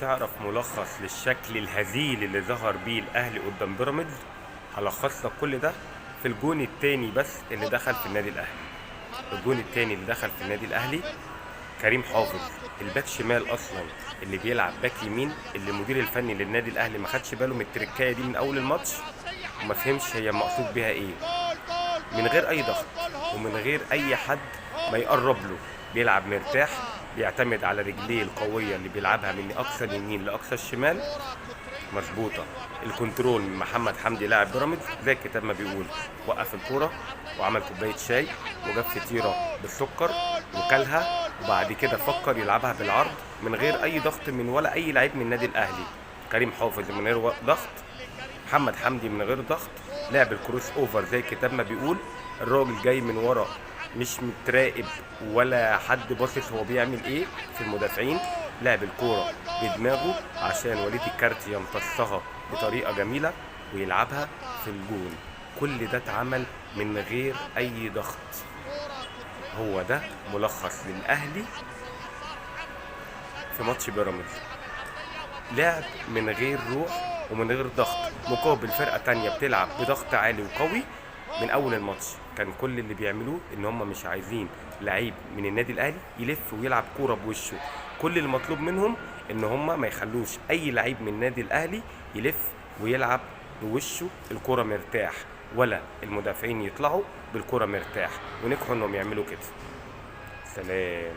تعرف ملخص للشكل الهزيل اللي ظهر بيه الاهلي قدام بيراميدز؟ هلخص لك كل ده في الجون التاني بس اللي دخل في النادي الاهلي. الجون التاني اللي دخل في النادي الاهلي كريم حافظ، الباك شمال اصلا اللي بيلعب باك يمين، اللي المدير الفني للنادي الاهلي ما خدش باله من التركايه دي من اول الماتش وما فهمش هي مقصود بيها ايه. من غير اي ضغط ومن غير اي حد ما يقرب له، بيلعب مرتاح، بيعتمد على رجليه القويه اللي بيلعبها من اقصى اليمين لاقصى الشمال مظبوطه. الكنترول من محمد حمدي لاعب بيراميدز زي الكتاب ما بيقول، وقف الكوره وعمل كوبايه شاي وجاب فطيره بالسكر وكلها، وبعد كده فكر يلعبها بالعرض من غير اي ضغط من ولا اي لعيب من النادي الاهلي. كريم حافظ من غير ضغط، محمد حمدي من غير ضغط، لعب الكروس اوفر زي الكتاب ما بيقول. الراجل جاي من ورا مش متراقب ولا حد باصص هو بيعمل ايه في المدافعين، لعب الكوره بدماغه عشان وليد الكارت يمتصها بطريقه جميله ويلعبها في الجون. كل ده اتعمل من غير اي ضغط. هو ده ملخص للاهلي في ماتش بيراميدز، لعب من غير روح ومن غير ضغط، مقابل فرقة تانية بتلعب بضغط عالي وقوي. من اول الماتش كان كل اللي بيعملوه ان هم مش عايزين لعيب من النادي الاهلي يلف ويلعب كورة بوشه. كل المطلوب منهم ان هم ما يخلوش اي لعيب من النادي الاهلي يلف ويلعب بوشه الكورة مرتاح، ولا المدافعين يطلعوا بالكورة مرتاح، ونجحوا انهم يعملوا كده. سلام.